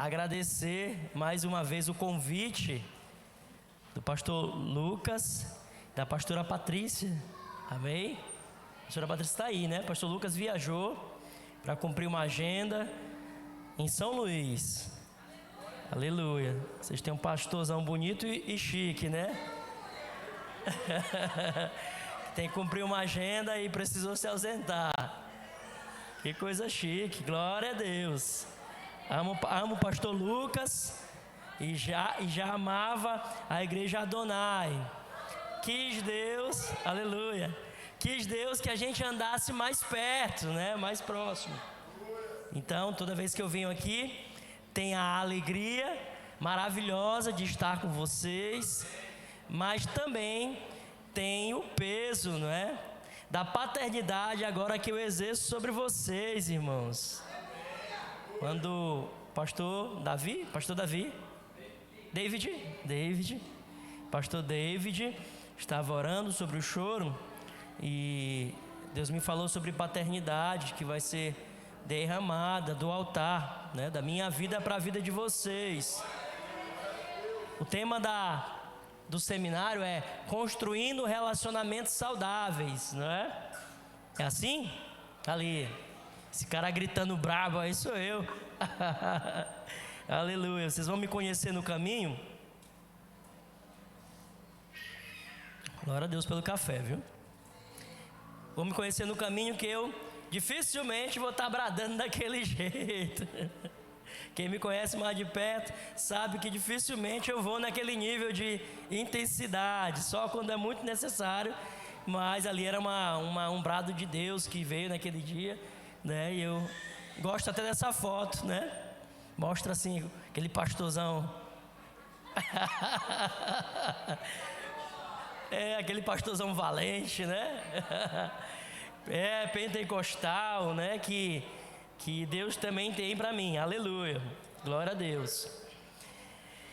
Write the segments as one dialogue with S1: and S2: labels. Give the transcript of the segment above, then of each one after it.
S1: agradecer mais uma vez o convite do pastor Lucas, da pastora Patrícia. Amém? A pastora Patrícia está aí, né? O pastor Lucas viajou para cumprir uma agenda em São Luís. Aleluia. Vocês têm um pastorzão bonito e chique, né? Tem que cumprir uma agenda e precisou se ausentar. Que coisa chique, glória a Deus. Amo o pastor Lucas e já amava a igreja Adonai. Quis Deus, aleluia, quis Deus que a gente andasse mais perto, né? Mais próximo. Então, toda vez que eu venho aqui, tenho a alegria maravilhosa de estar com vocês, mas também tem o peso, não é? Da paternidade agora que eu exerço sobre vocês, irmãos. Quando pastor David, pastor David estava orando sobre o choro e Deus me falou sobre paternidade que vai ser derramada do altar, né, da minha vida para a vida de vocês. O tema do seminário é construindo relacionamentos saudáveis, não é? É assim? Ali, esse cara gritando bravo aí sou eu. Aleluia. Vocês vão me conhecer no caminho. Glória a Deus pelo café, viu? Vão me conhecer no caminho que eu dificilmente vou estar bradando daquele jeito. Quem me conhece mais de perto sabe que dificilmente eu vou naquele nível de intensidade, só quando é muito necessário. Mas ali era um brado de Deus que veio naquele dia, né? E eu gosto até dessa foto, né? Mostra assim, aquele pastorzão. Aquele pastorzão valente, né? Pentecostal, né? Que Deus também tem para mim, aleluia, glória a Deus.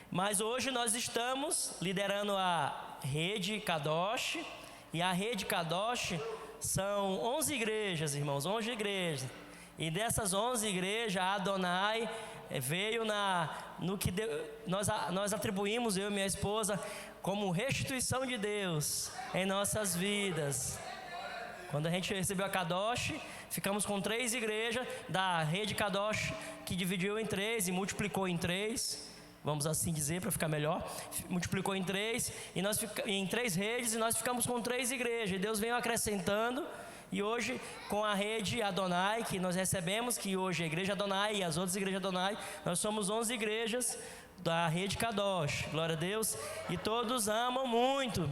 S1: Mas hoje nós estamos liderando a Rede Kadosh, e a Rede Kadosh são 11 igrejas, irmãos, 11 igrejas, e dessas 11 igrejas, a Adonai veio no que nós atribuímos, eu e minha esposa, como restituição de Deus em nossas vidas. Quando a gente recebeu a Kadosh, ficamos com 3 igrejas da Rede Kadosh, que dividiu em 3 e multiplicou em 3, vamos assim dizer para ficar melhor, multiplicou em 3, em 3 redes, e nós ficamos com 3 igrejas, e Deus veio acrescentando, e hoje com a Rede Adonai, que nós recebemos, que hoje é a Igreja Adonai e as outras igrejas Adonai, nós somos 11 igrejas da Rede Kadosh, glória a Deus, e todos amam muito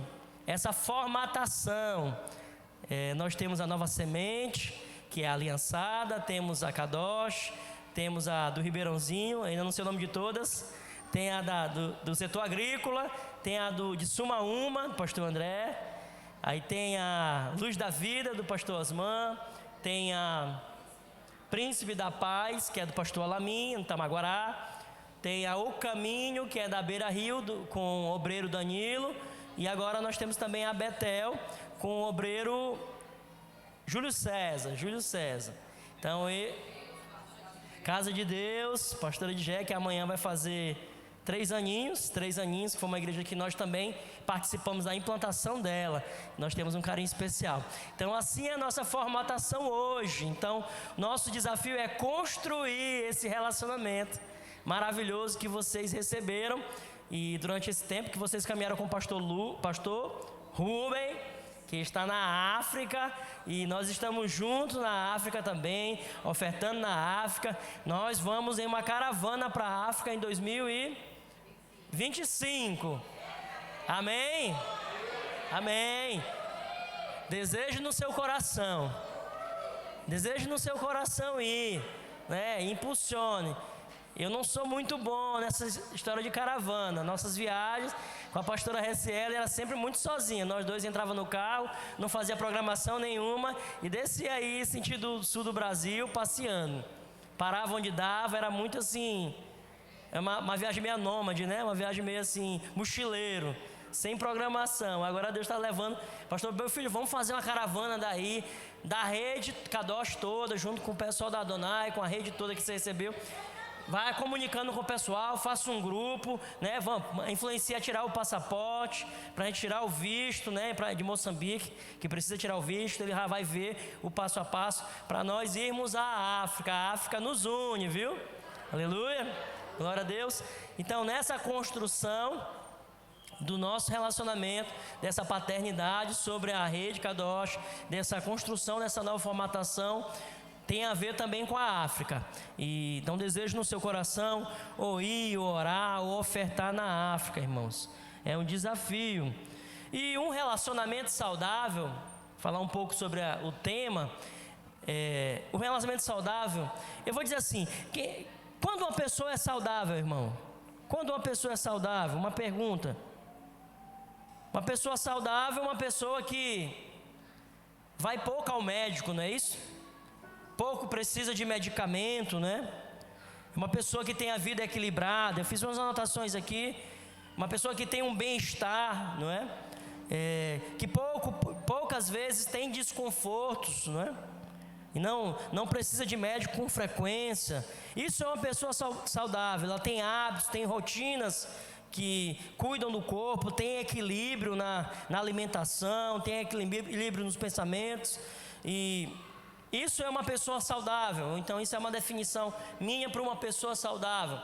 S1: essa formatação. Nós temos a Nova Semente, que é a aliançada, temos a Kadosh, temos a do Ribeirãozinho, ainda não sei o nome de todas, tem a do setor agrícola, tem a de Sumaúma, do pastor André, aí tem a Luz da Vida, do pastor Osman, tem a Príncipe da Paz, que é do pastor Alamin, no Tamaguará, tem a O Caminho, que é da Beira Rio, com o obreiro Danilo, e agora nós temos também a Betel, com o obreiro Júlio César. Então, Casa de Deus, pastora de Jé, que amanhã vai fazer 3 aninhos, que foi uma igreja que nós também participamos da implantação dela. Nós temos um carinho especial. Então, assim é a nossa formatação hoje. Então, nosso desafio é construir esse relacionamento maravilhoso que vocês receberam. E durante esse tempo que vocês caminharam com o pastor Rubem, que está na África, e nós estamos juntos na África também, ofertando na África. Nós vamos em uma caravana para a África em 2025. Amém? Amém. Desejo no seu coração ir, né? Impulsione. Eu não sou muito bom nessa história de caravana. Nossas viagens com a pastora Reciela era sempre muito sozinha. Nós dois entrávamos no carro, não fazia programação nenhuma e descia aí, sentido sul do Brasil, passeando. Parava onde dava, era muito assim, uma viagem meio nômade, né? Uma viagem meio assim, mochileiro, sem programação. Agora Deus está levando, pastor, meu filho, vamos fazer uma caravana daí, da rede Kadosh toda, junto com o pessoal da Adonai, com a rede toda que você recebeu. vai comunicando com o pessoal, faça um grupo, né? Influencia a tirar o passaporte, para a gente tirar o visto, né? De Moçambique, que precisa tirar o visto, ele já vai ver o passo a passo para nós irmos à África. A África nos une, viu? Aleluia, glória a Deus. Então, nessa construção do nosso relacionamento, dessa paternidade sobre a rede Kadosh, dessa construção, dessa nova formatação, tem a ver também com a África. E então desejo no seu coração ou ir, ou orar, ou ofertar na África, irmãos. É um desafio. E um relacionamento saudável, falar um pouco sobre o tema, o relacionamento saudável, eu vou dizer assim, que quando uma pessoa é saudável, irmão, quando uma pessoa é saudável, uma pergunta, uma pessoa saudável é uma pessoa que vai pouco ao médico, não é isso? Pouco precisa de medicamento, né? Uma pessoa que tem a vida equilibrada. Eu fiz umas anotações aqui. Uma pessoa que tem um bem-estar, não é? Que poucas vezes tem desconfortos, não é? E não precisa de médico com frequência. Isso é uma pessoa saudável. Ela tem hábitos, tem rotinas que cuidam do corpo, tem equilíbrio na alimentação, tem equilíbrio nos pensamentos. E isso é uma pessoa saudável. Então isso é uma definição minha para uma pessoa saudável.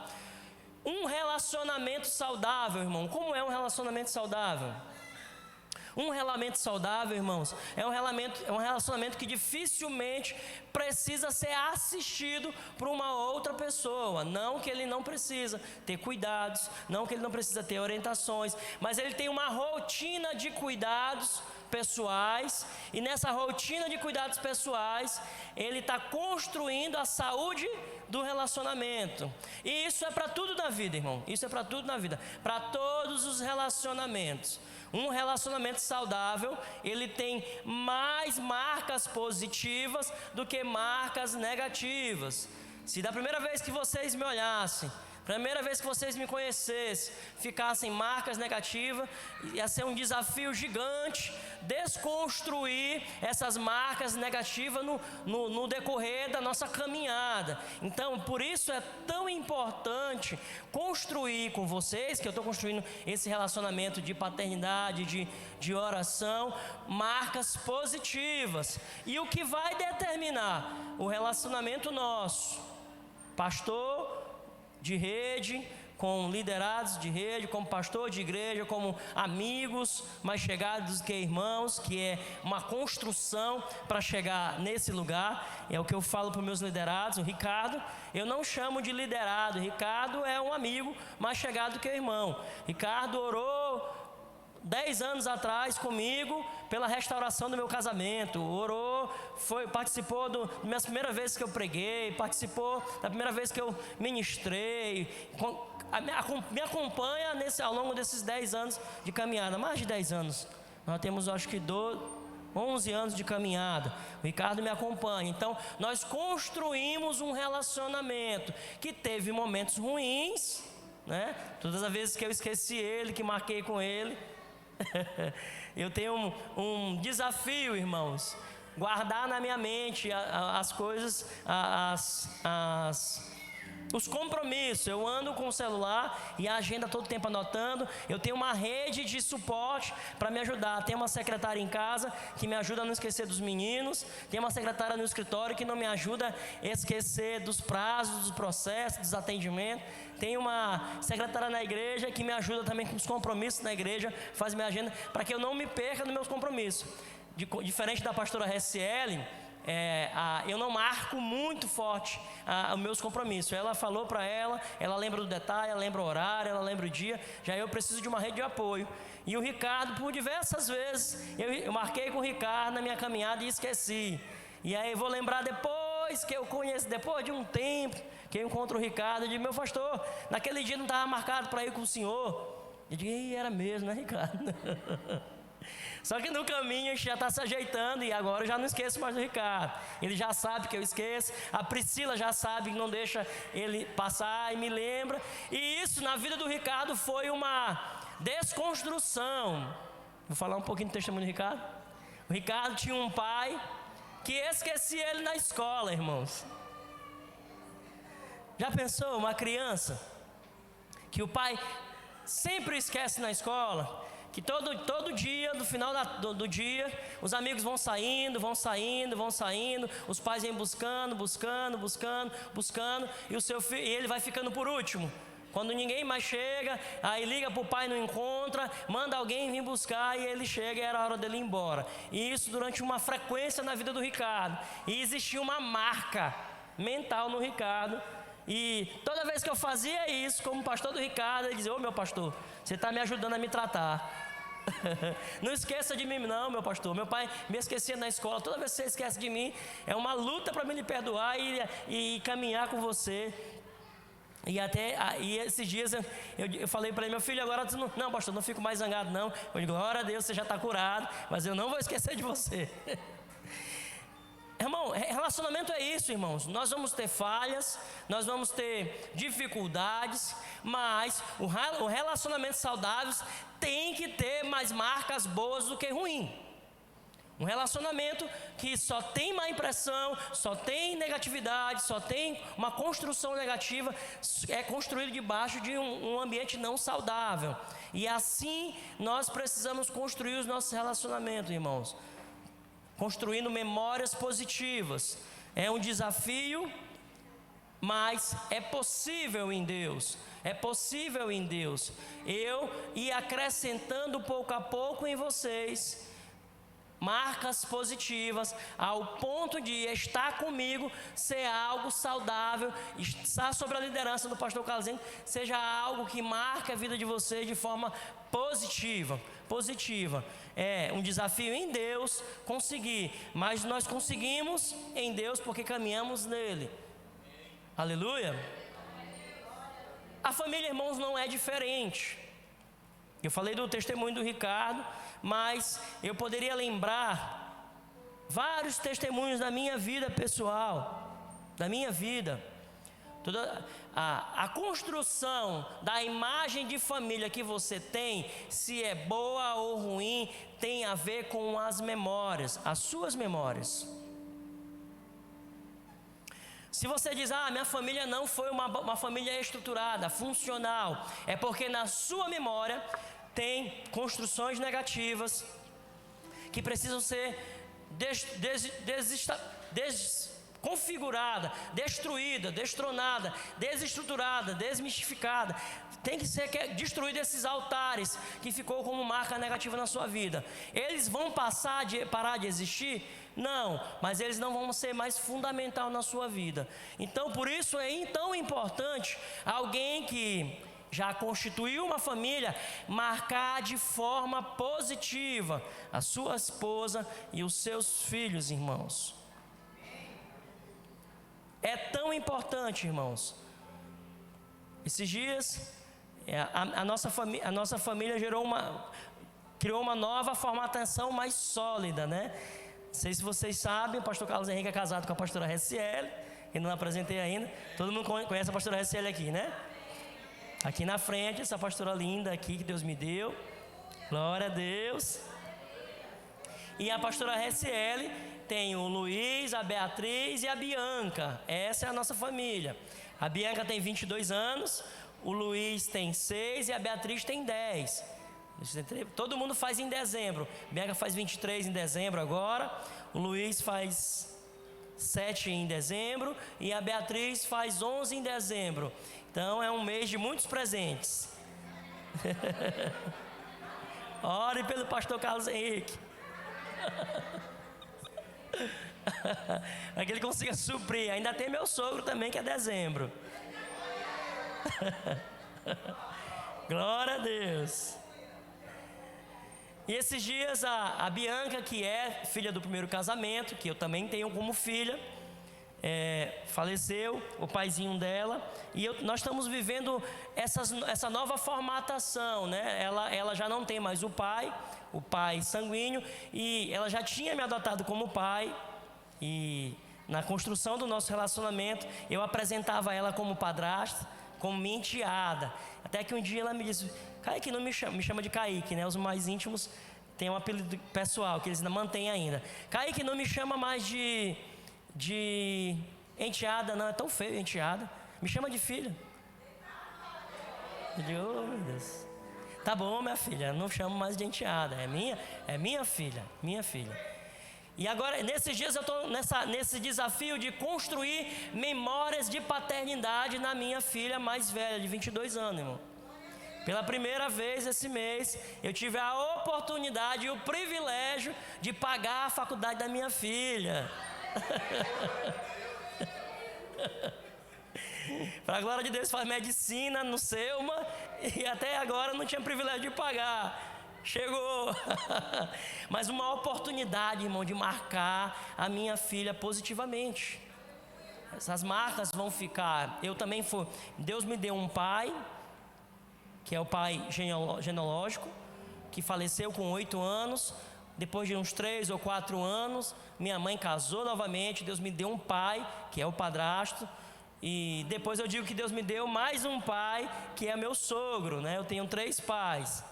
S1: Um relacionamento saudável, irmão. Como é um relacionamento saudável? Um relacionamento saudável, irmãos, é um relacionamento que dificilmente precisa ser assistido por uma outra pessoa. Não que ele não precisa ter cuidados, não que ele não precisa ter orientações, mas ele tem uma rotina de cuidados pessoais, e nessa rotina de cuidados pessoais, ele está construindo a saúde do relacionamento. E isso é para tudo na vida, irmão. Isso é para tudo na vida, para todos os relacionamentos. Um relacionamento saudável, ele tem mais marcas positivas do que marcas negativas. Se da primeira vez que vocês me olhassem, primeira vez que vocês me conhecessem, ficassem marcas negativas, ia ser um desafio gigante desconstruir essas marcas negativas no decorrer da nossa caminhada. Então, por isso é tão importante construir com vocês, que eu estou construindo esse relacionamento de paternidade, de oração, marcas positivas. E o que vai determinar o relacionamento nosso, pastor de rede, com liderados de rede, como pastor de igreja, como amigos mais chegados que irmãos, que é uma construção para chegar nesse lugar. É o que eu falo para os meus liderados. O Ricardo, eu não chamo de liderado. Ricardo é um amigo mais chegado que o irmão. Ricardo orou 10 anos atrás comigo pela restauração do meu casamento, participou da minha primeira vez que eu preguei, participou da primeira vez que eu ministrei, me acompanha ao longo desses 10 anos de caminhada, mais de 10 anos, nós temos acho que 11 anos de caminhada, o Ricardo me acompanha. Então nós construímos um relacionamento que teve momentos ruins, né? Todas as vezes que eu esqueci ele, que marquei com ele, eu tenho um desafio, irmãos, guardar na minha mente as coisas, os compromissos. Eu ando com o celular e a agenda todo tempo anotando. Eu tenho uma rede de suporte para me ajudar. Tenho uma secretária em casa que me ajuda a não esquecer dos meninos. Tenho uma secretária no escritório que não me ajuda a esquecer dos prazos, dos processos, dos atendimentos. Tenho uma secretária na igreja que me ajuda também com os compromissos na igreja, faz minha agenda para que eu não me perca nos meus compromissos. Diferente da pastora RSL, eu não marco muito forte os meus compromissos. Ela falou para ela lembra do detalhe, ela lembra o horário, ela lembra o dia. Já eu preciso de uma rede de apoio. E o Ricardo, por diversas vezes, eu marquei com o Ricardo na minha caminhada e esqueci. E aí eu vou lembrar depois que eu conheço, depois de um tempo que eu encontro o Ricardo, eu digo: meu pastor, naquele dia não estava marcado para ir com o senhor. Eu digo: era mesmo, né, Ricardo? Só que no caminho a gente já está se ajeitando e agora eu já não esqueço mais do Ricardo. Ele já sabe que eu esqueço, a Priscila já sabe que não deixa ele passar e me lembra. E isso na vida do Ricardo foi uma desconstrução. Vou falar um pouquinho do testemunho do Ricardo. O Ricardo tinha um pai que esquecia ele na escola, irmãos. Já pensou uma criança que o pai sempre esquece na escola, que todo dia, no final do dia, os amigos vão saindo, os pais vêm buscando, e o seu filho, e ele vai ficando por último. Quando ninguém mais chega, aí liga para o pai, não encontra, manda alguém vir buscar e ele chega e era a hora dele ir embora. E isso durante uma frequência na vida do Ricardo. E existia uma marca mental no Ricardo. E toda vez que eu fazia isso, como pastor do Ricardo, ele dizia: ô meu pastor, você está me ajudando a me tratar. Não esqueça de mim não, meu pastor. Meu pai me esquecia na escola. Toda vez que você esquece de mim, é uma luta para me lhe perdoar e caminhar com você. E esses dias eu falei para ele: meu filho, agora tu não, pastor, não fico mais zangado não. Eu digo: glória a Deus, você já está curado, mas eu não vou esquecer de você. Irmão, relacionamento é isso, irmãos. Nós vamos ter falhas, nós vamos ter dificuldades, mas o relacionamento saudável tem que ter mais marcas boas do que ruim. Um relacionamento que só tem má impressão, só tem negatividade, só tem uma construção negativa, é construído debaixo de um ambiente não saudável. E assim nós precisamos construir os nossos relacionamentos, irmãos. Construindo memórias positivas. É um desafio, mas é possível em Deus. É possível em Deus. Eu ir acrescentando pouco a pouco em vocês marcas positivas, ao ponto de estar comigo ser algo saudável, estar sob a liderança do pastor Carlos, seja algo que marque a vida de vocês de forma positiva. É um desafio em Deus conseguir, mas nós conseguimos em Deus porque caminhamos nele. Aleluia. A família, irmãos, não é diferente. Eu falei do testemunho do Ricardo, mas eu poderia lembrar vários testemunhos da minha vida pessoal, da minha vida. Toda a construção da imagem de família que você tem, se é boa ou ruim, tem a ver com as memórias, as suas memórias. Se você diz: minha família não foi uma família estruturada, funcional, é porque na sua memória tem construções negativas que precisam ser desconfigurada, destruída, destronada, desestruturada, desmistificada. Tem que ser destruído esses altares que ficou como marca negativa na sua vida. Eles vão parar de existir? Não, mas eles não vão ser mais fundamental na sua vida. Então, por isso é tão importante alguém que já constituiu uma família, marcar de forma positiva a sua esposa e os seus filhos, irmãos. É tão importante, irmãos. Esses dias, a nossa família criou uma nova formatação mais sólida, né? Não sei se vocês sabem, o pastor Carlos Henrique é casado com a pastora Reciele, que não apresentei ainda. Todo mundo conhece a pastora Reciele aqui, né? Aqui na frente, essa pastora linda aqui que Deus me deu. Glória a Deus. E a pastora Reciele tem o Luiz, a Beatriz e a Bianca. Essa é a nossa família. A Bianca tem 22 anos, o Luiz tem 6 e a Beatriz tem 10. Todo mundo faz em dezembro. A Bianca faz 23 em dezembro agora. O Luiz faz 7 em dezembro e a Beatriz faz 11 em dezembro. Então é um mês de muitos presentes. Ore pelo pastor Carlos Henrique. Para que ele consiga suprir. Ainda tem meu sogro também, que é dezembro. Glória a Deus. E esses dias a Bianca, que é filha do primeiro casamento, que eu também tenho como filha, faleceu, o paizinho dela, e nós estamos vivendo essa nova formatação, né? Ela já não tem mais o pai sanguíneo, e ela já tinha me adotado como pai, e na construção do nosso relacionamento, eu apresentava ela como padrasta, como minha enteada, até que um dia ela me disse: Kaique, não me chama de Kaique, né? Os mais íntimos têm um apelido pessoal, que eles ainda mantêm ainda. Kaique, não me chama mais de enteada, não, é tão feio enteada. Me chama de filha. Eu digo, oh, meu Deus. Tá bom, minha filha, não chamo mais de enteada, é minha filha. E agora, nesses dias eu estou nesse desafio de construir memórias de paternidade na minha filha mais velha, de 22 anos, irmão. Pela primeira vez esse mês, eu tive a oportunidade e o privilégio de pagar a faculdade da minha filha. Para a glória de Deus, faz medicina no Selma e até agora não tinha privilégio de pagar. Chegou. Mas uma oportunidade, irmão, de marcar a minha filha positivamente. Essas marcas vão ficar. Eu também fui. Deus me deu um pai, que é o pai genealógico, que faleceu com 8 anos. Depois de uns 3 ou 4 anos, minha mãe casou novamente. Deus me deu um pai, que é o padrasto. E depois eu digo que Deus me deu mais um pai, que é meu sogro, né? Eu tenho 3 pais.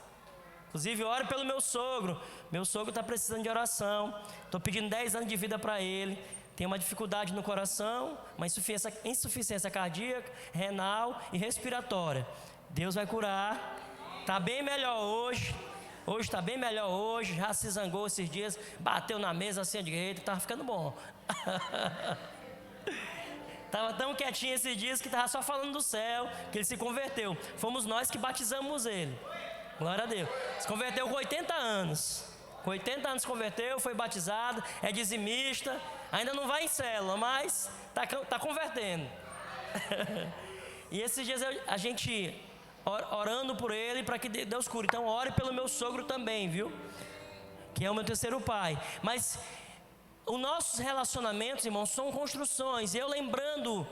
S1: Inclusive, ore pelo meu sogro. Meu sogro está precisando de oração. Estou pedindo 10 anos de vida para ele. Tem uma dificuldade no coração, uma insuficiência cardíaca, renal e respiratória. Deus vai curar. Está bem melhor hoje. Hoje está bem melhor hoje. Já se zangou esses dias. Bateu na mesa assim à direita. Estava ficando bom. Estava tão quietinho esses dias que estava só falando do céu, que ele se converteu. Fomos nós que batizamos ele. Glória a Deus. Se converteu com 80 anos. Com 80 anos se converteu, foi batizado, é dizimista. Ainda não vai em célula, mas está convertendo. E esses dias a gente orando por ele para que Deus cure. Então ore pelo meu sogro também, viu? Que é o meu terceiro pai. Mas os nossos relacionamentos, irmãos, são construções. Eu lembrando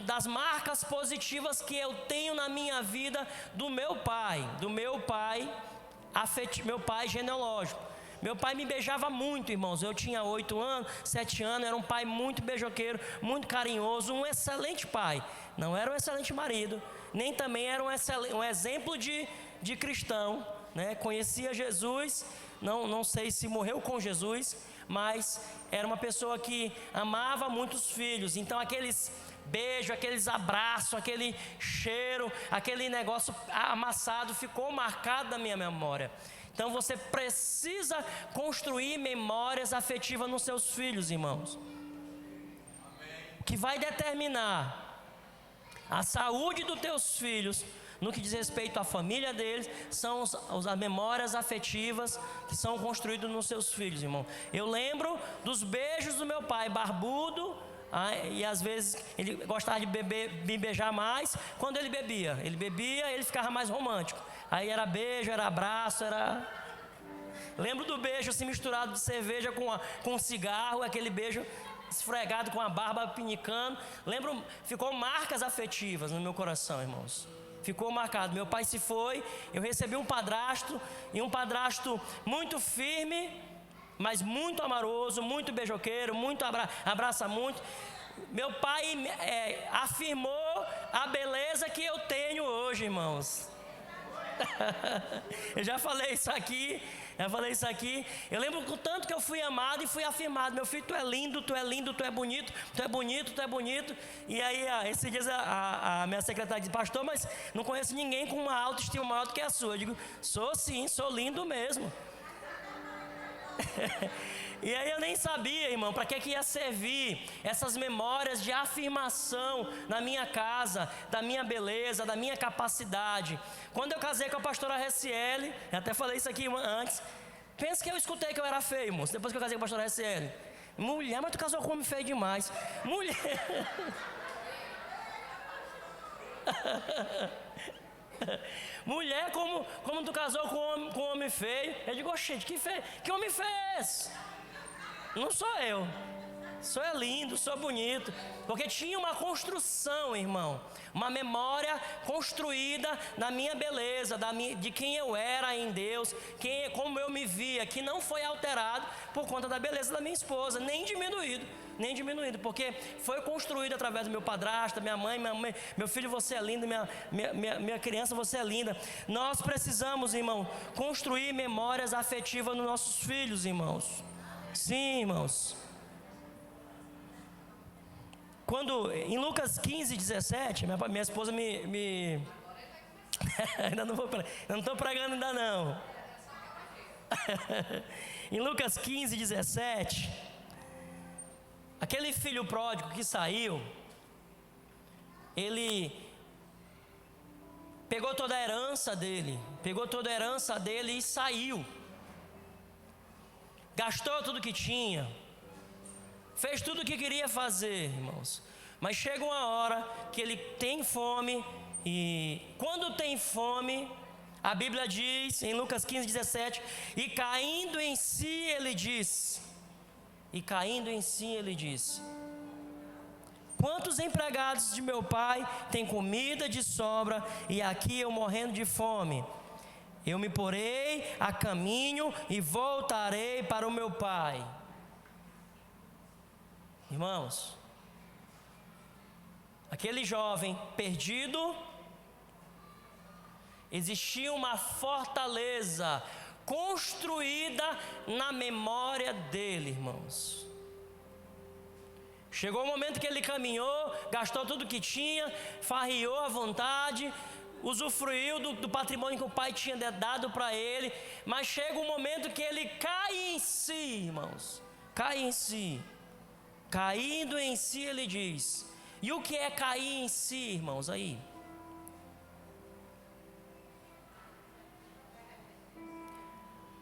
S1: das marcas positivas que eu tenho na minha vida do meu pai meu pai genealógico. Meu pai me beijava muito, irmãos. Eu tinha 8 anos, 7 anos, era um pai muito beijoqueiro, muito carinhoso, um excelente pai. Não era um excelente marido, nem também era um exemplo de cristão, né? Conhecia Jesus, não sei se morreu com Jesus, mas era uma pessoa que amava muito os filhos. Então aqueles beijos, aqueles abraços, aquele cheiro, aquele negócio amassado ficou marcado na minha memória. Então você precisa construir memórias afetivas nos seus filhos, irmãos. Que vai determinar a saúde dos teus filhos no que diz respeito à família deles, são as memórias afetivas que são construídas nos seus filhos, irmão. Eu lembro dos beijos do meu pai, barbudo, e às vezes ele gostava de me beijar mais. Quando ele bebia, ele ficava mais romântico. Aí era beijo, era abraço, era... Lembro do beijo assim misturado de cerveja com cigarro, aquele beijo esfregado com a barba pinicando. Lembro, ficou marcas afetivas no meu coração, irmãos. Ficou marcado. Meu pai se foi, eu recebi um padrasto, e um padrasto muito firme, mas muito amoroso, muito beijoqueiro, muito abraça muito. Meu pai afirmou a beleza que eu tenho hoje, irmãos. Eu já falei isso aqui. Eu lembro o tanto que eu fui amado e fui afirmado. Meu filho, tu é lindo, tu é lindo, tu é bonito, tu é bonito, tu é bonito. E aí, esses dias a minha secretária disse: pastor, mas não conheço ninguém com uma autoestima maior do que a sua. Eu digo: sou sim, sou lindo mesmo. E aí eu nem sabia, irmão, para que ia servir essas memórias de afirmação na minha casa, da minha beleza, da minha capacidade. Quando eu casei com a pastora Reciele, eu até falei isso aqui antes, pensa que eu escutei que eu era feio, moço, depois que eu casei com a pastora Reciele. Mulher, mas tu casou com um homem feio demais. Mulher... Mulher, como tu casou com um homem feio? Eu digo: gente, que feio, que homem feio é esse? Não sou eu. Sou lindo, sou bonito. Porque tinha uma construção, irmão, uma memória construída na minha beleza, de quem eu era em Deus, como eu me via, que não foi alterado por conta da beleza da minha esposa, nem diminuído, porque foi construído através do meu padrasto, minha mãe, meu filho, você é lindo, minha criança, você é linda. Nós precisamos, irmão, construir memórias afetivas nos nossos filhos, irmãos. Sim, irmãos. em Lucas 15, 17, minha esposa ainda não estou pregando ainda não. Em Lucas 15, 17, aquele filho pródigo que saiu, ele pegou toda a herança dele e saiu. Gastou tudo que tinha, fez tudo o que queria fazer, irmãos. Mas chega uma hora que ele tem fome, e quando tem fome, a Bíblia diz em Lucas 15, 17, e caindo em si ele disse, quantos empregados de meu pai têm comida de sobra, e aqui eu morrendo de fome? Eu me porei a caminho e voltarei para o meu pai. Irmãos, aquele jovem perdido, existia uma fortaleza construída na memória dele, irmãos. Chegou o momento que ele caminhou, gastou tudo que tinha, farriou à vontade, usufruiu do patrimônio que o pai tinha dado para ele, mas chega um momento que ele cai em si, irmãos, cai em si. Caindo em si, ele diz. E o que é cair em si, irmãos, aí?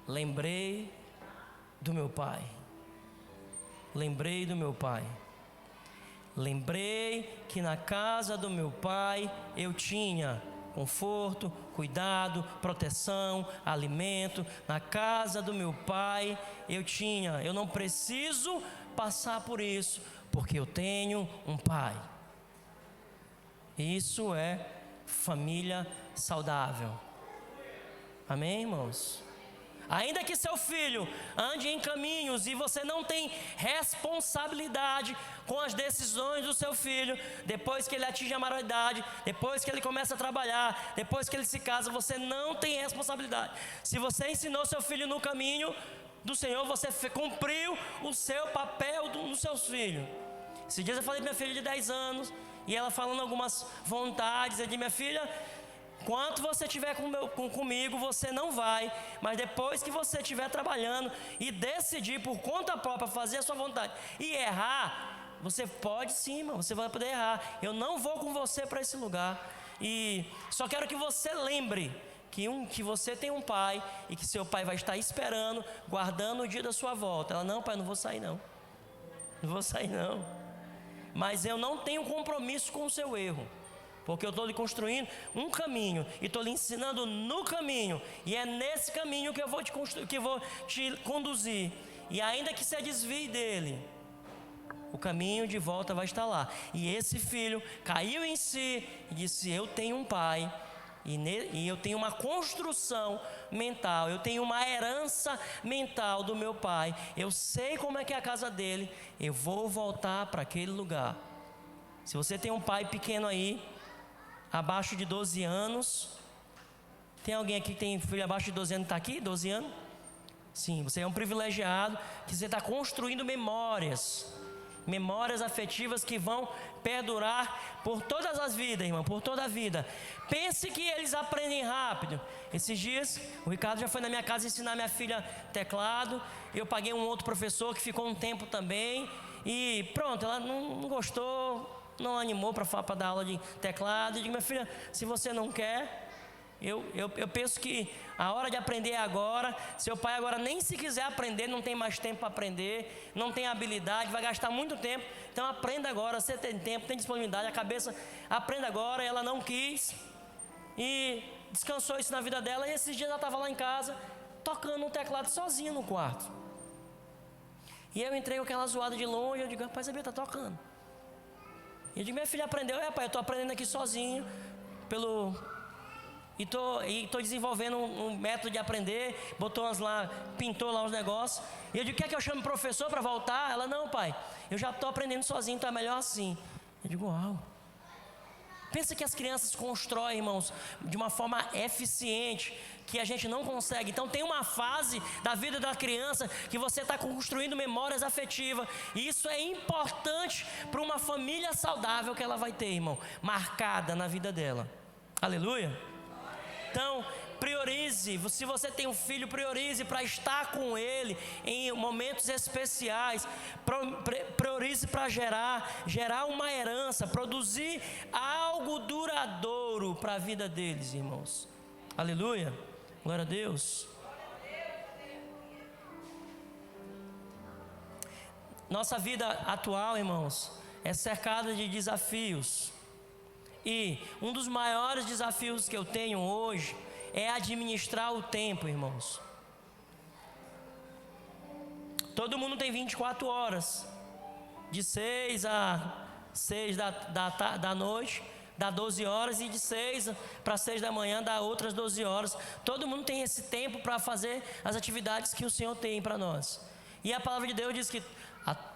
S1: Lembrei do meu pai. Lembrei que na casa do meu pai eu tinha conforto, cuidado, proteção, alimento. Na casa do meu pai eu não preciso passar por isso, porque eu tenho um pai. Isso é família saudável. Amém, irmãos? Ainda que seu filho ande em caminhos e você não tem responsabilidade com as decisões do seu filho, depois que ele atinge a maioridade, depois que ele começa a trabalhar, depois que ele se casa, você não tem responsabilidade. Se você ensinou seu filho no caminho do Senhor, você cumpriu o seu papel nos seus filhos. Esses dias eu falei para minha filha de 10 anos, e ela falando algumas vontades, eu disse: minha filha, enquanto você estiver comigo, você não vai, mas depois que você estiver trabalhando e decidir por conta própria fazer a sua vontade e errar, você pode sim, irmão, você vai poder errar. Eu não vou com você para esse lugar, e só quero que você lembre que você tem um pai e que seu pai vai estar esperando, guardando o dia da sua volta. Ela: não, pai, não vou sair não, mas eu não tenho compromisso com o seu erro, porque eu estou lhe construindo um caminho e estou lhe ensinando no caminho, e é nesse caminho que eu vou te conduzir. E ainda que você desvie dele, o caminho de volta vai estar lá. E esse filho caiu em si e disse: eu tenho um pai, e eu tenho uma construção mental, eu tenho uma herança mental do meu pai, eu sei como é que é a casa dele, eu vou voltar para aquele lugar. Se você tem um pai pequeno aí, abaixo de 12 anos, tem alguém aqui que tem filho abaixo de 12 anos, está aqui? 12 anos? Sim, você é um privilegiado, que você está construindo memórias afetivas que vão perdurar por todas as vidas, irmão, por toda a vida. Pense que eles aprendem rápido. Esses dias, o Ricardo já foi na minha casa ensinar minha filha teclado. Eu paguei um outro professor que ficou um tempo também, e pronto, ela não gostou, não animou para dar aula de teclado. Eu digo: minha filha, se você não quer, eu penso que a hora de aprender é agora. Seu pai agora nem se quiser aprender, não tem mais tempo para aprender, não tem habilidade, vai gastar muito tempo. Então aprenda agora, você tem tempo, tem disponibilidade, a cabeça, aprenda agora. Ela não quis e descansou isso na vida dela. E esses dias ela estava lá em casa, tocando um teclado sozinha no quarto. E eu entrei com aquela zoada de longe. Eu digo: rapaz, a Bia está tocando. E eu digo: minha filha aprendeu? Pai, eu estou aprendendo aqui sozinho, e estou desenvolvendo um método de aprender. Pintou lá os negócios. E eu digo: quer que eu chame o professor para voltar? Ela: não, pai, eu já estou aprendendo sozinho, então é melhor assim. Eu digo: uau. Pensa que as crianças constroem, irmãos, de uma forma eficiente, que a gente não consegue. Então tem uma fase da vida da criança que você está construindo memórias afetivas. E isso é importante para uma família saudável que ela vai ter, irmão, marcada na vida dela. Aleluia. Então, priorize. Se você tem um filho, priorize para estar com ele em momentos especiais. Priorize para gerar uma herança, produzir algo duradouro para a vida deles, irmãos. Aleluia. Glória a Deus. Nossa vida atual, irmãos, é cercada de desafios. E um dos maiores desafios que eu tenho hoje é administrar o tempo, irmãos. Todo mundo tem 24 horas, de 6 a 6 da noite, dá 12 horas, e de 6 para 6 da manhã dá outras 12 horas. Todo mundo tem esse tempo para fazer as atividades que o Senhor tem para nós. E a palavra de Deus diz que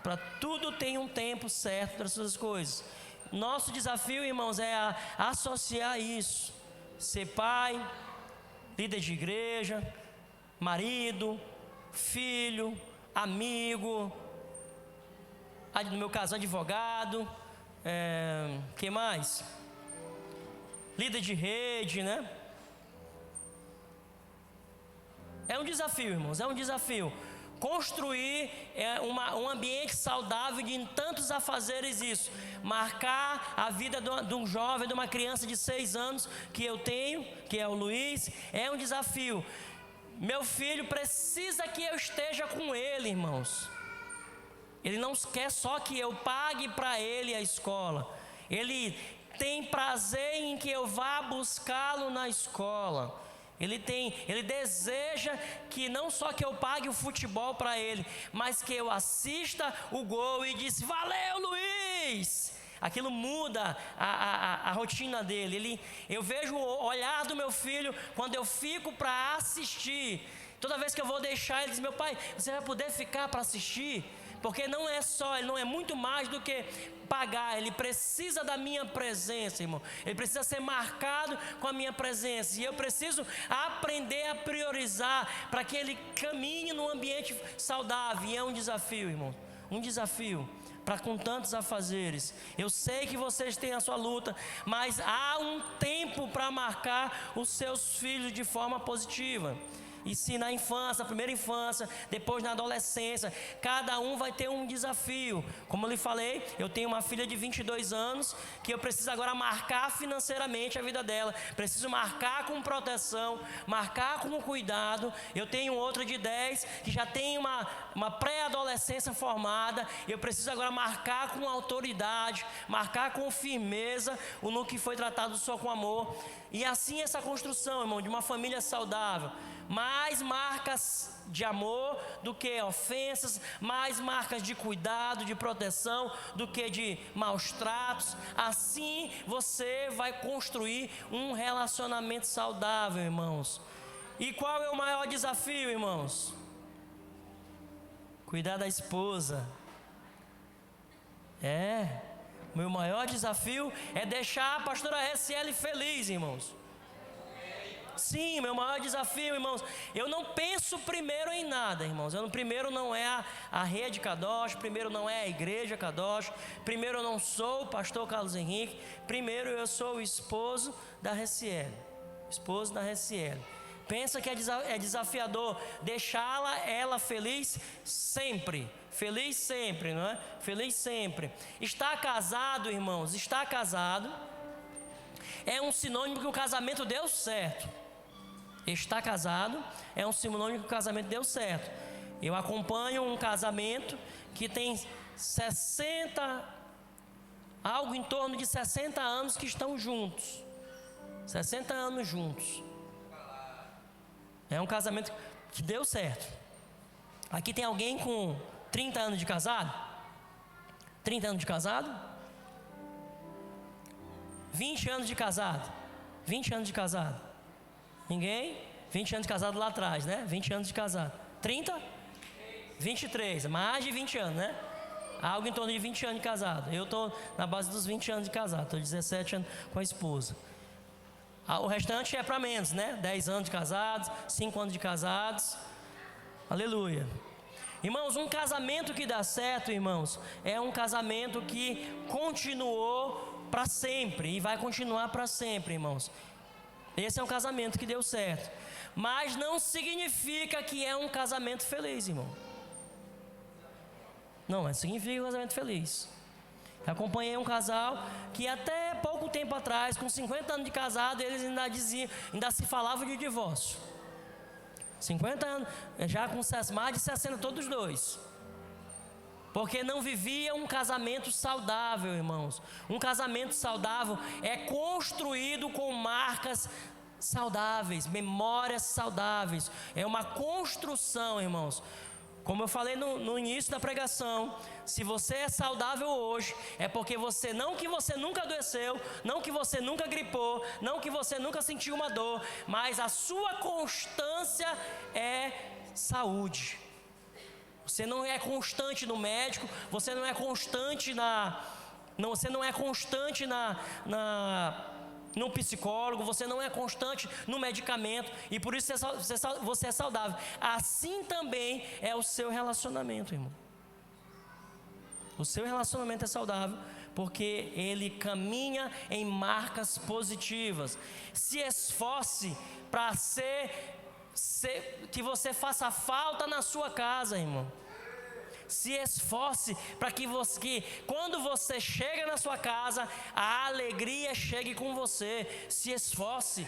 S1: para tudo tem um tempo certo para essas coisas. Nosso desafio, irmãos, é associar isso. Ser pai, líder de igreja, marido, filho, amigo, no meu caso advogado, que mais? Líder de rede, né? É um desafio, irmãos, é um desafio. Construir um ambiente saudável de em tantos afazeres isso. Marcar a vida de um jovem, de uma criança de 6 anos que eu tenho, que é o Luiz, é um desafio. Meu filho precisa que eu esteja com ele, irmãos. Ele não quer só que eu pague para ele a escola. Ele tem prazer em que eu vá buscá-lo na escola. Ele deseja que não só que eu pague o futebol para ele, mas que eu assista o gol e disse: valeu, Luiz! Aquilo muda a rotina dele. Eu vejo o olhar do meu filho quando eu fico para assistir. Toda vez que eu vou deixar, ele diz: meu pai, você vai poder ficar para assistir? Porque não é só, ele não é muito mais do que pagar. Ele precisa da minha presença, irmão. Ele precisa ser marcado com a minha presença. E eu preciso aprender a priorizar para que ele caminhe num ambiente saudável. E é um desafio, irmão. Um desafio para com tantos afazeres. Eu sei que vocês têm a sua luta, mas há um tempo para marcar os seus filhos de forma positiva. E se na infância, primeira infância, depois na adolescência, cada um vai ter um desafio. Como eu lhe falei, eu tenho uma filha de 22 anos que eu preciso agora marcar financeiramente a vida dela. Preciso marcar com proteção, marcar com cuidado. Eu tenho outra de 10 que já tem uma pré-adolescência formada. Eu preciso agora marcar com autoridade, marcar com firmeza no que foi tratado só com amor. E assim essa construção, irmão, de uma família saudável. Mais marcas de amor do que ofensas, mais marcas de cuidado, de proteção do que de maus tratos. Assim você vai construir um relacionamento saudável, irmãos. E qual é o maior desafio, irmãos? Cuidar da esposa. Meu maior desafio é deixar a pastora SL feliz, irmãos. Sim, meu maior desafio, irmãos, eu não penso primeiro em nada, irmãos. Primeiro não é a rede Kadosh, primeiro não é a igreja Kadosh, primeiro eu não sou o pastor Carlos Henrique, primeiro eu sou o esposo da Reciele. Esposo da Reciele. Pensa que é desafiador deixá-la, ela feliz sempre. Feliz sempre, não é? Feliz sempre. Estar casado, irmãos, estar casado é um sinônimo que o casamento deu certo. Estar casado é um sinônimo que o casamento deu certo. Eu acompanho um casamento que tem 60, algo em torno de 60 anos que estão juntos. 60 anos juntos. É um casamento que deu certo. Aqui tem alguém com 30 anos de casado? 30 anos de casado? 20 anos de casado? 20 anos de casado? Ninguém? 20 anos de casado lá atrás, né? 20 anos de casado. 30? 23, mais de 20 anos, né? algo em torno de 20 anos de casado. Eu estou na base dos 20 anos de casado, estou 17 anos com a esposa. O restante é para menos, né? 10 anos de casados, 5 anos de casados. Aleluia. Irmãos, um casamento que dá certo, irmãos, é um casamento que continuou para sempre e vai continuar para sempre, irmãos. Esse é um casamento que deu certo, mas não significa que é um casamento feliz, irmão. Não, significa um casamento feliz. Eu acompanhei um casal que até pouco tempo atrás, com 50 anos de casado, eles ainda se falavam de divórcio. 50 anos, já com mais de 60 todos dois. Porque não viviam um casamento saudável, irmãos. Um casamento saudável é construído com marcas saudáveis, memórias saudáveis. É uma construção, irmãos. Como eu falei no início da pregação, se você é saudável hoje, é porque não que você nunca adoeceu, não que você nunca gripou, não que você nunca sentiu uma dor, mas a sua constância é saúde. Você não é constante no médico, você não é constante no psicólogo, você não é constante no medicamento, e por isso você é saudável. Assim também é o seu relacionamento, irmão. O seu relacionamento é saudável porque ele caminha em marcas positivas. Se esforce para que você faça falta na sua casa, irmão. Se esforce para que quando você chega na sua casa, a alegria chegue com você. Se esforce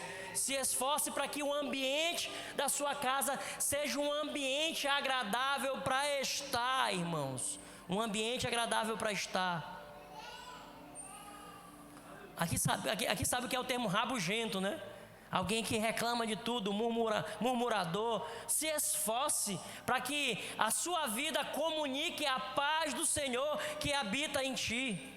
S1: para que o ambiente da sua casa seja um ambiente agradável para estar, irmãos. Um ambiente agradável para estar. Aqui sabe o que é o termo rabugento, né? Alguém que reclama de tudo, murmurador. Se esforce para que a sua vida comunique a paz do Senhor que habita em ti.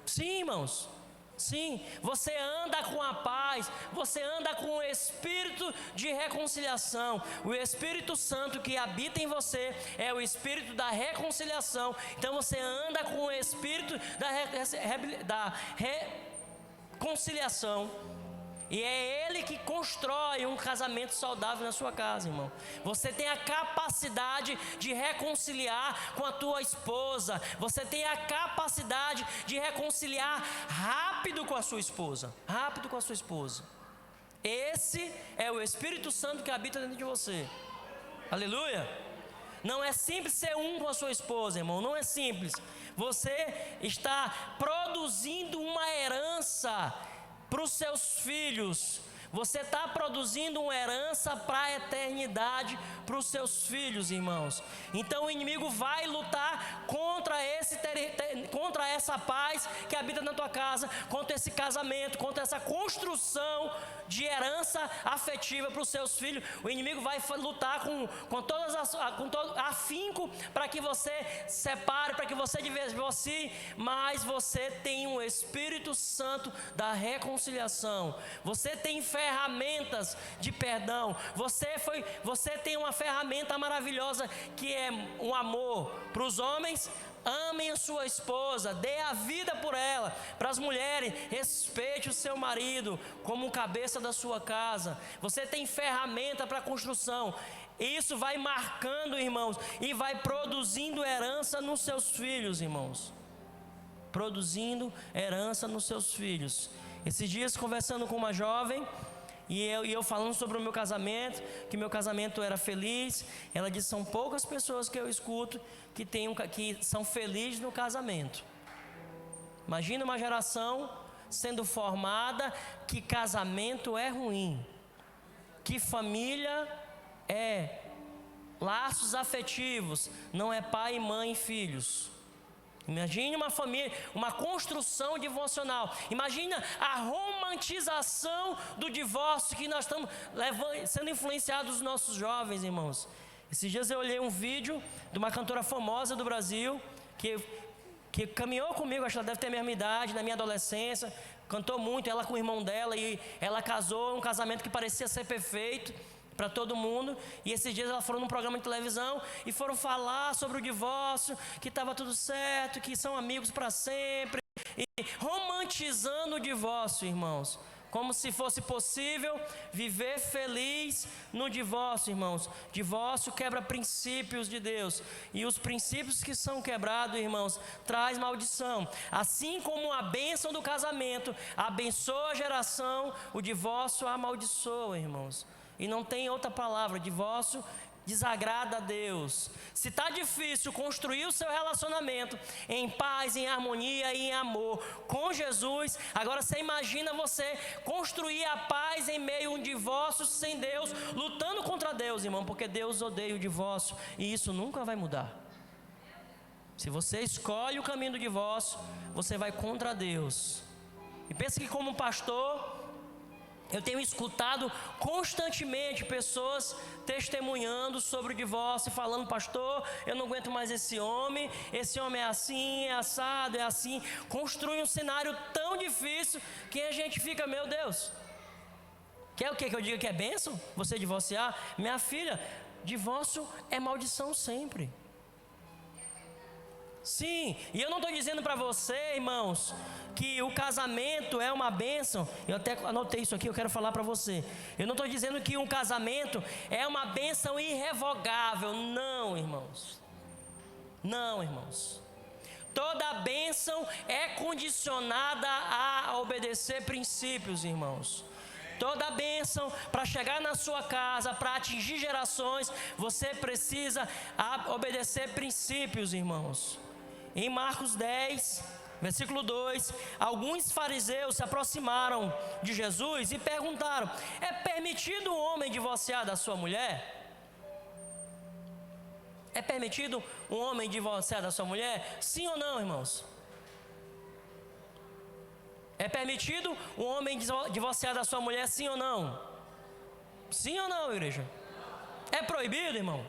S1: Sim, irmãos. Sim, você anda com a paz, você anda com o espírito de reconciliação. O Espírito Santo que habita em você é o espírito da reconciliação. Então você anda com o espírito da reconciliação. E é Ele que constrói um casamento saudável na sua casa, irmão. Você tem a capacidade de reconciliar com a tua esposa. Você tem a capacidade de reconciliar rápido com a sua esposa. Rápido com a sua esposa. Esse é o Espírito Santo que habita dentro de você. Aleluia. Não é simples ser um com a sua esposa, irmão. Não é simples. Você está produzindo uma herança para os seus filhos. Você está produzindo uma herança para a eternidade para os seus filhos, irmãos. Então o inimigo vai lutar contra essa paz que habita na tua casa, contra esse casamento, contra essa construção de herança afetiva para os seus filhos. O inimigo vai lutar com todo afinco para que você separe, para que você divorcie, mas você tem um Espírito Santo da reconciliação. Você tem ferramentas de perdão. Você tem uma ferramenta maravilhosa que é o amor. Para os homens, amem a sua esposa, dê a vida por ela. Para as mulheres, respeite o seu marido como cabeça da sua casa. Você tem ferramenta para construção. Isso vai marcando, irmãos, e vai produzindo herança nos seus filhos, irmãos. Produzindo herança nos seus filhos. Esses dias, conversando com uma jovem, e eu falando sobre o meu casamento, que meu casamento era feliz. Ela disse: são poucas pessoas que eu escuto que são felizes no casamento. Imagina uma geração sendo formada que casamento é ruim, que família é laços afetivos, não é pai, mãe e filhos. Imagine uma família, uma construção devocional. Imagina a romantização do divórcio que nós estamos sendo influenciados os nossos jovens, irmãos. Esses dias eu olhei um vídeo de uma cantora famosa do Brasil que caminhou comigo, acho que ela deve ter a mesma idade, na minha adolescência, cantou muito, ela com o irmão dela, e ela casou, um casamento que parecia ser perfeito. para todo mundo. E esses dias elas foram num programa de televisão e foram falar sobre o divórcio, que estava tudo certo, que são amigos para sempre, e romantizando o divórcio, irmãos, como se fosse possível viver feliz no divórcio, irmãos. Divórcio quebra princípios de Deus, e os princípios que são quebrados, irmãos, traz maldição. Assim como a bênção do casamento abençoa a geração, o divórcio amaldiçoa, irmãos. E não tem outra palavra. Divórcio desagrada a Deus. Se está difícil construir o seu relacionamento em paz, em harmonia e em amor com Jesus, agora você imagina você construir a paz em meio a um divórcio sem Deus, lutando contra Deus, irmão, porque Deus odeia o divórcio e isso nunca vai mudar. Se você escolhe o caminho do divórcio, você vai contra Deus. E pensa que como pastor, eu tenho escutado constantemente pessoas testemunhando sobre o divórcio, falando: pastor, eu não aguento mais esse homem é assim, é assado, é assim. Construi um cenário tão difícil que a gente fica: meu Deus, quer o quê? Que eu diga que é bênção? Você divorciar? Minha filha, divórcio é maldição sempre. Sim, e eu não estou dizendo para você, irmãos, que o casamento é uma bênção. Eu até anotei isso aqui, eu quero falar para você. Eu não estou dizendo que um casamento é uma bênção irrevogável. Não, irmãos. Não, irmãos. Toda bênção é condicionada a obedecer princípios, irmãos. Toda bênção, para chegar na sua casa, para atingir gerações, você precisa obedecer princípios, irmãos. Em Marcos 10, versículo 2, alguns fariseus se aproximaram de Jesus e perguntaram: é permitido um homem divorciar da sua mulher? É permitido um homem divorciar da sua mulher? Sim ou não, irmãos? É permitido um homem divorciar da sua mulher, sim ou não? Sim ou não, igreja? É proibido, irmão?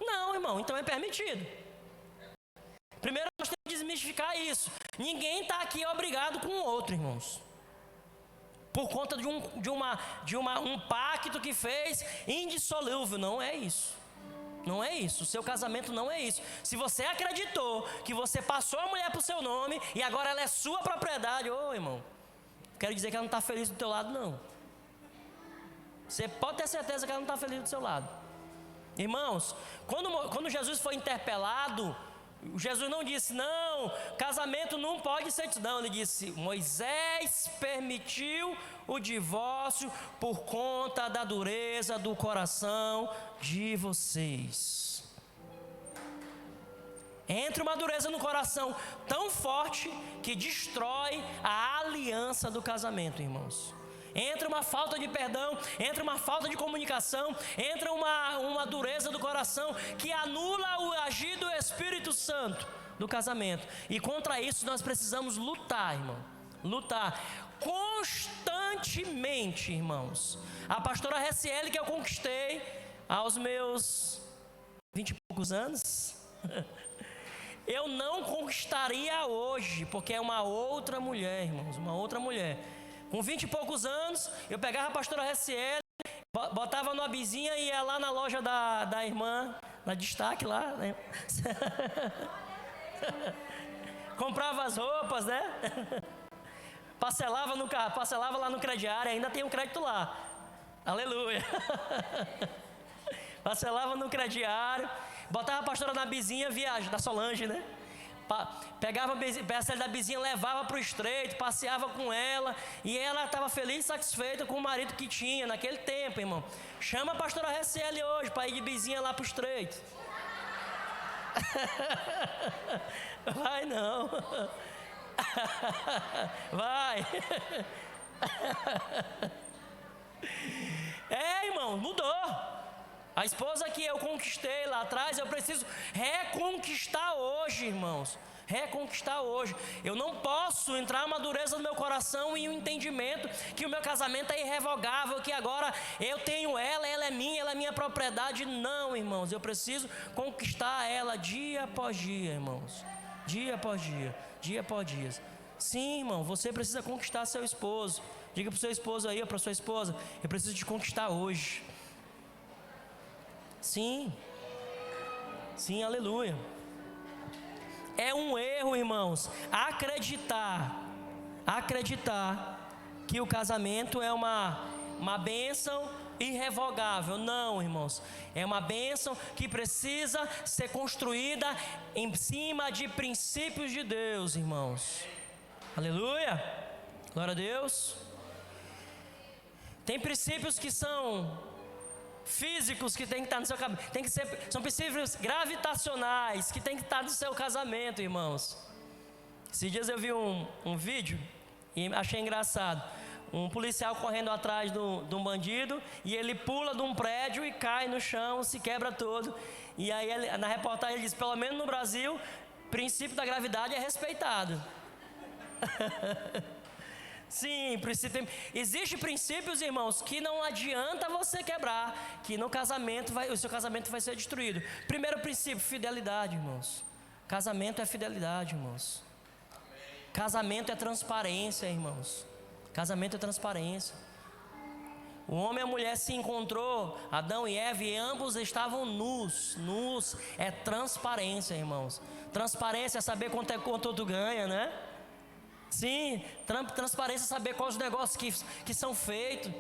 S1: Não, irmão, então é permitido. Primeiro nós temos que desmistificar isso. Ninguém está aqui obrigado com o outro, irmãos, por conta de um pacto que fez indissolúvel. Não é isso. Não é isso. O seu casamento não é isso. Se você acreditou que você passou a mulher para o seu nome e agora ela é sua propriedade, ô irmão, quero dizer que ela não está feliz do teu lado, não. Você pode ter certeza que ela não está feliz do seu lado. Irmãos, quando Jesus foi interpelado, Jesus não disse: não, casamento não pode ser isso. Não, ele disse: Moisés permitiu o divórcio por conta da dureza do coração de vocês. Entra uma dureza no coração tão forte que destrói a aliança do casamento, irmãos. Entra uma falta de perdão, entra uma falta de comunicação, entra uma dureza do coração que anula o agir do Espírito Santo do casamento. E contra isso nós precisamos lutar, irmão. Lutar constantemente, irmãos. A pastora Reciele, que eu conquistei aos meus 20 e poucos anos, eu não conquistaria hoje, porque é uma outra mulher, irmãos, uma outra mulher. Com 20 e poucos anos, eu pegava a pastora Reciele, botava numa bizinha e ia lá na loja da irmã, na Destaque lá, né? Comprava as roupas, né? Parcelava lá no crediário, ainda tem um crédito lá. Aleluia. Parcelava no crediário, botava a pastora na bizinha, viagem, da Solange, né? Pegava a parcela da vizinha, levava para o Estreito, passeava com ela, e ela estava feliz e satisfeita com o marido que tinha naquele tempo, irmão. Chama a pastora Reciele hoje para ir de vizinha lá para o Estreito. Vai não. Vai. Irmão, mudou. A esposa que eu conquistei lá atrás, eu preciso reconquistar hoje, irmãos. Reconquistar hoje. Eu não posso entrar uma dureza no meu coração e um entendimento que o meu casamento é irrevogável, que agora eu tenho ela é minha propriedade. Não, irmãos, eu preciso conquistar ela dia após dia, irmãos. Dia após dia, dia após dia. Sim, irmão, você precisa conquistar seu esposo. Diga para o seu esposo aí, ou para sua esposa: eu preciso te conquistar hoje. Sim. Sim, aleluia. É um erro, irmãos, acreditar que o casamento é uma bênção irrevogável. Não, irmãos. É uma bênção que precisa ser construída em cima de princípios de Deus, irmãos. Aleluia. Glória a Deus. Tem princípios que são físicos que tem que estar no seu casamento. São princípios gravitacionais que tem que estar no seu casamento, irmãos. Esses dias eu vi um vídeo e achei engraçado. Um policial correndo atrás de um bandido e ele pula de um prédio e cai no chão, se quebra todo. E aí na reportagem ele diz: pelo menos no Brasil, o princípio da gravidade é respeitado. Sim, existem princípios, irmãos, que não adianta você quebrar, que no casamento o seu casamento vai ser destruído. Primeiro princípio, fidelidade, irmãos. Casamento é fidelidade, irmãos. Casamento é transparência, irmãos. Casamento é transparência. O homem e a mulher se encontrou, Adão e Eva, e ambos estavam nus. Nus é transparência, irmãos. Transparência é saber quanto outro ganha, né? Sim, transparência é saber quais os negócios que são feitos.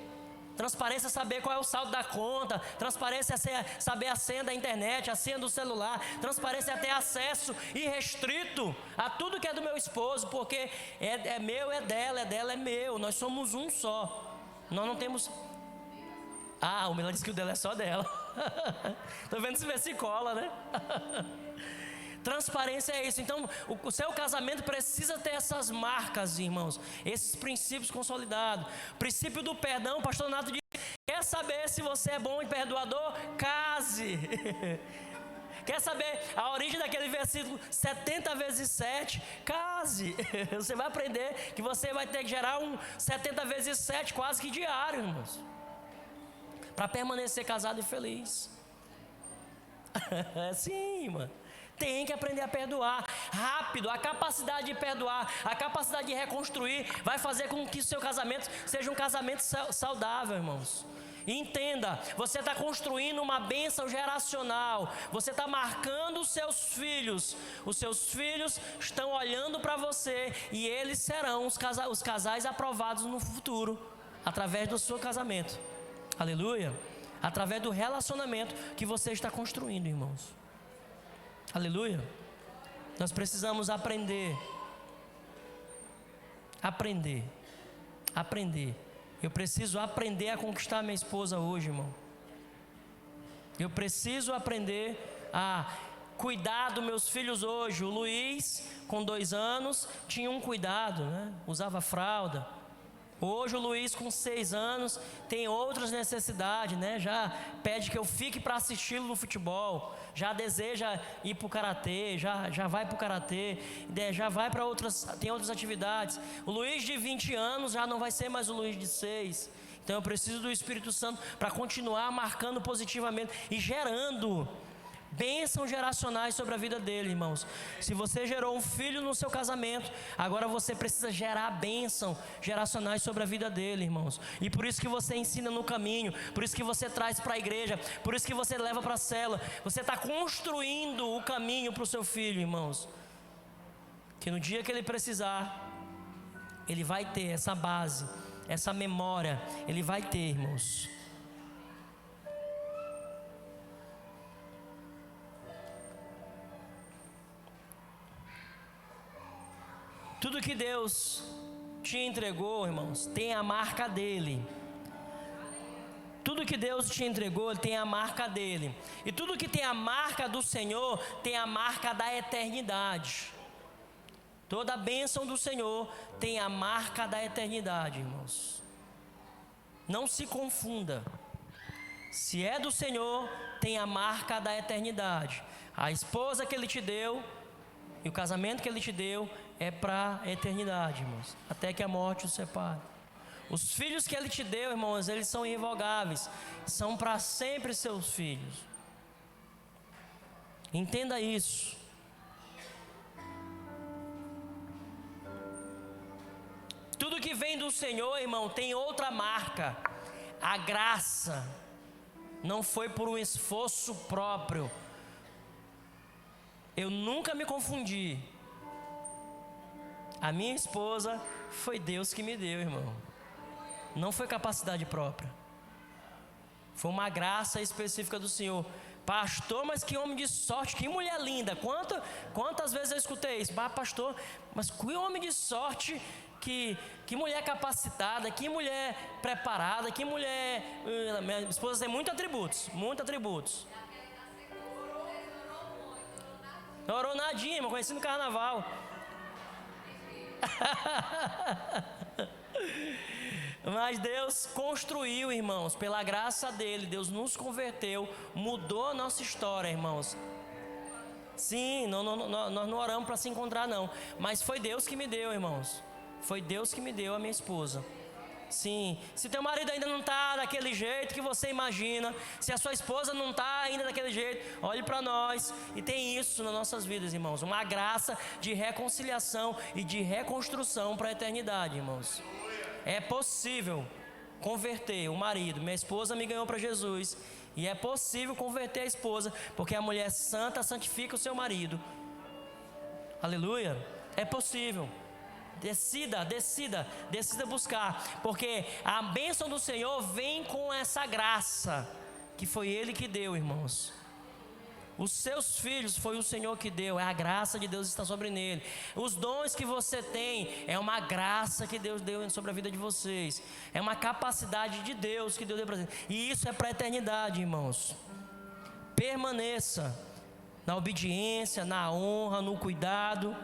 S1: Transparência é saber qual é o saldo da conta. Transparência é saber a senha da internet, a senha do celular. Transparência é ter acesso irrestrito a tudo que é do meu esposo, porque é meu, é dela, é meu. Nós somos um só. Nós não temos... o Mila disse que o dela é só dela. Estou vendo se vê se cola, né? Transparência é isso. Então, o seu casamento precisa ter essas marcas, irmãos. Esses princípios consolidados. O princípio do perdão, o pastor Nato diz: quer saber se você é bom e perdoador? Case. Quer saber a origem daquele versículo 70 vezes 7? Case. Você vai aprender que você vai ter que gerar um 70 vezes 7 quase que diário, irmãos, para permanecer casado e feliz. Sim, irmão. Tem que aprender a perdoar rápido. A capacidade de perdoar, a capacidade de reconstruir vai fazer com que o seu casamento seja um casamento saudável, irmãos. E entenda, você está construindo uma bênção geracional. Você está marcando os seus filhos. Os seus filhos estão olhando para você e eles serão os casais aprovados no futuro, através do seu casamento. Aleluia. Através do relacionamento que você está construindo, irmãos. Aleluia. Nós precisamos aprender. Eu preciso aprender a conquistar minha esposa hoje, irmão. Eu preciso aprender a cuidar dos meus filhos hoje. O Luiz, com 2 anos, tinha um cuidado, né? Usava fralda. Hoje o Luiz, com 6 anos, tem outras necessidades, né? Já pede que eu fique para assisti-lo no futebol. Já deseja ir para o karatê, já vai para o karatê, já vai para tem outras atividades. O Luiz de 20 anos já não vai ser mais o Luiz de 6. Então eu preciso do Espírito Santo para continuar marcando positivamente e gerando bênçãos geracionais sobre a vida dele, irmãos. Se você gerou um filho no seu casamento, agora você precisa gerar bênçãos geracionais sobre a vida dele, irmãos. E por isso que você ensina no caminho, por isso que você traz para a igreja, por isso que você leva para a célula. Você está construindo o caminho para o seu filho, irmãos. Que no dia que ele precisar, ele vai ter essa base, essa memória, ele vai ter, irmãos. Tudo que Deus te entregou, irmãos, tem a marca dele. Tudo que Deus te entregou tem a marca dele. E tudo que tem a marca do Senhor tem a marca da eternidade. Toda a bênção do Senhor tem a marca da eternidade, irmãos. Não se confunda. Se é do Senhor, tem a marca da eternidade. A esposa que Ele te deu e o casamento que Ele te deu é para a eternidade, irmãos, até que a morte os separe. Os filhos que Ele te deu, irmãos, eles são irrevogáveis, são para sempre seus filhos. Entenda isso. Tudo que vem do Senhor, irmão, tem outra marca, a graça. Não foi por um esforço próprio. Eu nunca me confundi. A minha esposa foi Deus que me deu, irmão. Não foi capacidade própria. Foi uma graça específica do Senhor. Pastor, mas que homem de sorte, que mulher linda. Quantas vezes eu escutei isso? Pastor, mas que homem de sorte, que mulher capacitada, que mulher preparada, que mulher... Minha esposa tem muitos atributos, muitos atributos. Não orou nadinha, irmão, conheci no carnaval. Mas Deus construiu, irmãos, pela graça dele, Deus nos converteu, mudou a nossa história, irmãos. Sim, nós não oramos para se encontrar não, mas foi Deus que me deu, irmãos. Foi Deus que me deu a minha esposa. Sim, se teu marido ainda não está daquele jeito que você imagina, se a sua esposa não está ainda daquele jeito, olhe para nós. E tem isso nas nossas vidas, irmãos, uma graça de reconciliação e de reconstrução para a eternidade, irmãos. É possível converter o marido. Minha esposa me ganhou para Jesus, e é possível converter a esposa, porque a mulher santa santifica o seu marido. Aleluia, é possível. Decida buscar, porque a bênção do Senhor vem com essa graça, que foi Ele que deu, irmãos. Os seus filhos foi o Senhor que deu, é a graça de Deus está sobre nele. Os dons que você tem, é uma graça que Deus deu sobre a vida de vocês. É uma capacidade de Deus que Deus deu para vocês. E isso é para a eternidade, irmãos. Permaneça na obediência, na honra, no cuidado,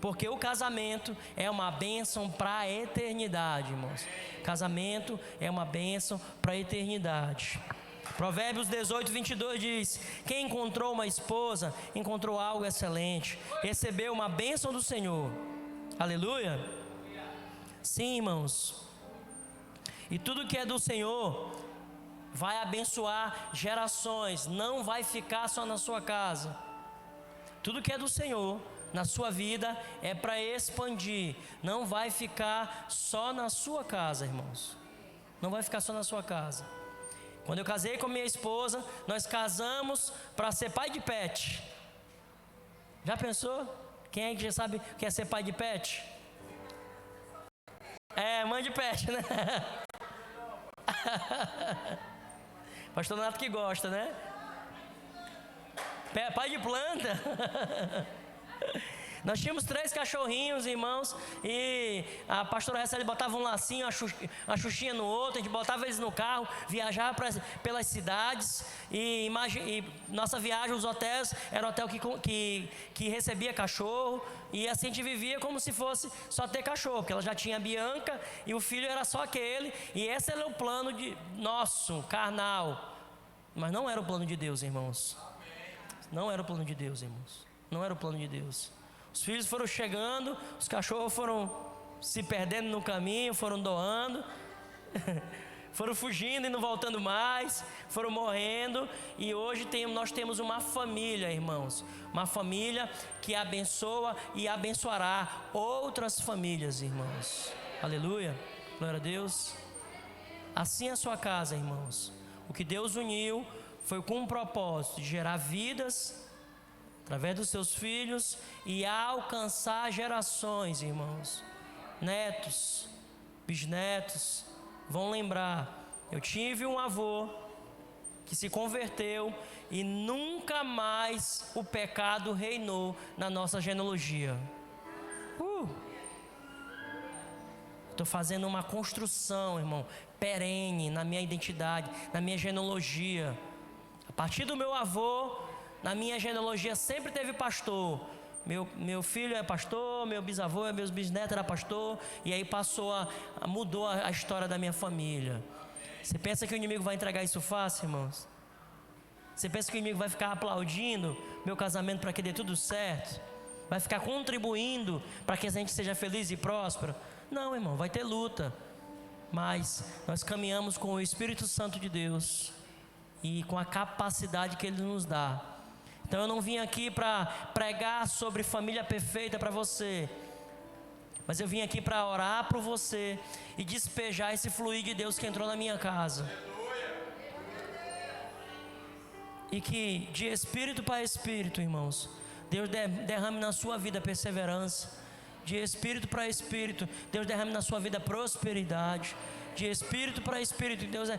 S1: porque o casamento é uma bênção para a eternidade, irmãos. Casamento é uma bênção para a eternidade. Provérbios 18, 22 diz: quem encontrou uma esposa, encontrou algo excelente, recebeu uma bênção do Senhor. Aleluia. Sim, irmãos. E tudo que é do Senhor vai abençoar gerações, não vai ficar só na sua casa. Tudo que é do Senhor na sua vida é para expandir, não vai ficar só na sua casa, irmãos. Não vai ficar só na sua casa. Quando eu casei com minha esposa, nós casamos para ser pai de pet. Já pensou? Quem é que já sabe o que é ser pai de pet? É, mãe de pet, né? Pastor Nato que gosta, né? Pai de planta. Nós tínhamos 3 cachorrinhos, irmãos, e a pastora Resseli botava um lacinho, a xuxinha no outro, a gente botava eles no carro, viajava pelas cidades, e nossa viagem, os hotéis, era hotel que recebia cachorro, e assim a gente vivia como se fosse só ter cachorro, porque ela já tinha a Bianca, e o filho era só aquele, e esse era o plano nosso, carnal, mas não era o plano de Deus, irmãos. Não era o plano de Deus, irmãos. Não era o plano de Deus. Os filhos foram chegando, os cachorros foram se perdendo no caminho, foram doando, foram fugindo e não voltando mais, foram morrendo. E hoje nós temos uma família, irmãos. Uma família que abençoa e abençoará outras famílias, irmãos. Aleluia, glória a Deus. Assim é a sua casa, irmãos. O que Deus uniu foi com um propósito de gerar vidas através dos seus filhos e alcançar gerações, irmãos. Netos, bisnetos vão lembrar. Eu tive um avô que se converteu e nunca mais o pecado reinou na nossa genealogia. Estou fazendo uma construção, irmão, perene na minha identidade, na minha genealogia. A partir do meu avô, na minha genealogia sempre teve pastor. Meu filho é pastor, meu bisavô, meus bisnetos era pastor. E aí mudou a história da minha família. Você pensa que o inimigo vai entregar isso fácil, irmãos? Você pensa que o inimigo vai ficar aplaudindo meu casamento para que dê tudo certo? Vai ficar contribuindo para que a gente seja feliz e próspero? Não, irmão, vai ter luta. Mas nós caminhamos com o Espírito Santo de Deus e com a capacidade que Ele nos dá. Então eu não vim aqui para pregar sobre família perfeita para você, mas eu vim aqui para orar por você e despejar esse fluir de Deus que entrou na minha casa. E que de espírito para espírito, irmãos, Deus derrame na sua vida perseverança. De espírito para espírito, Deus derrame na sua vida prosperidade. De espírito para espírito, Deus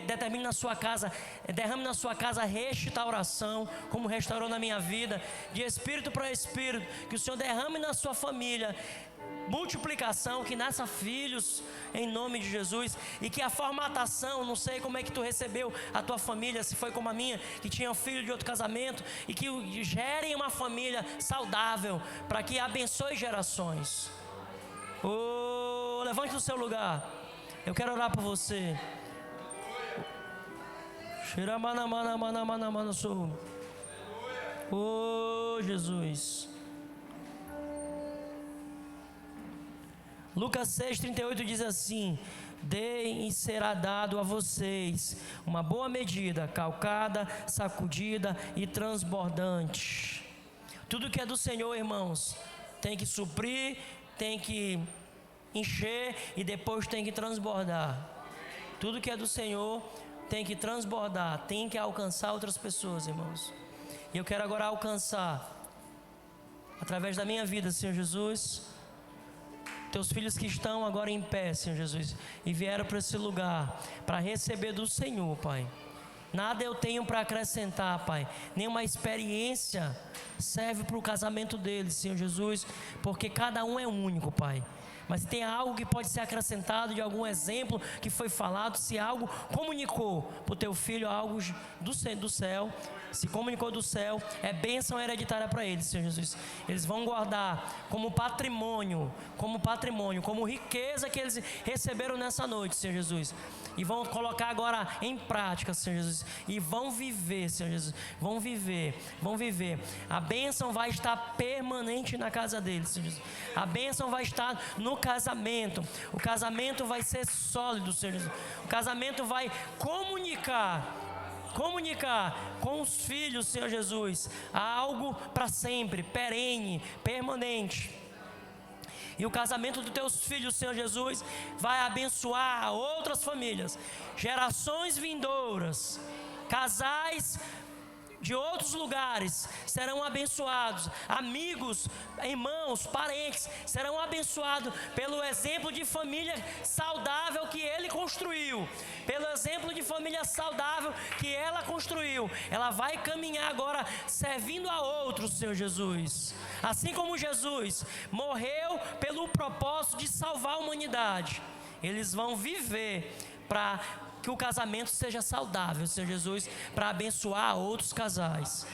S1: determine na sua casa, derrame na sua casa restauração, como restaurou na minha vida. De espírito para espírito, que o Senhor derrame na sua família multiplicação, que nasça filhos em nome de Jesus. E que a formatação, não sei como é que tu recebeu a tua família, se foi como a minha, que tinha um filho de outro casamento, e que gerem uma família saudável, para que abençoe gerações. Levante do seu lugar, eu quero orar por você. Jesus. Lucas 6,38 diz assim: deem e será dado a vocês uma boa medida, calcada, sacudida e transbordante. Tudo que é do Senhor, irmãos, tem que suprir, tem que encher e depois tem que transbordar. Tudo que é do Senhor tem que transbordar, tem que alcançar outras pessoas, irmãos. E eu quero agora alcançar, através da minha vida, Senhor Jesus, teus filhos que estão agora em pé, Senhor Jesus, e vieram para esse lugar para receber do Senhor, Pai. Nada eu tenho para acrescentar, Pai. Nenhuma experiência serve para o casamento deles, Senhor Jesus, porque cada um é único, Pai. Mas se tem algo que pode ser acrescentado de algum exemplo que foi falado, se algo comunicou para o teu filho algo do céu, se comunicou do céu, é bênção hereditária para eles, Senhor Jesus. Eles vão guardar como patrimônio, como riqueza que eles receberam nessa noite, Senhor Jesus. E vão colocar agora em prática, Senhor Jesus. E vão viver, Senhor Jesus. Vão viver. A bênção vai estar permanente na casa deles, Senhor Jesus. A bênção vai estar no casamento. O casamento vai ser sólido, Senhor Jesus. O casamento vai comunicar com os filhos, Senhor Jesus, algo para sempre, perene, permanente. E o casamento dos teus filhos, Senhor Jesus, vai abençoar outras famílias, gerações vindouras, casais de outros lugares serão abençoados, amigos, irmãos, parentes serão abençoados pelo exemplo de família saudável que ele construiu, pelo exemplo de família saudável que ela construiu. Ela vai caminhar agora servindo a outros, Senhor Jesus. Assim como Jesus morreu pelo propósito de salvar a humanidade, eles vão viver para que o casamento seja saudável, Senhor Jesus, para abençoar outros casais.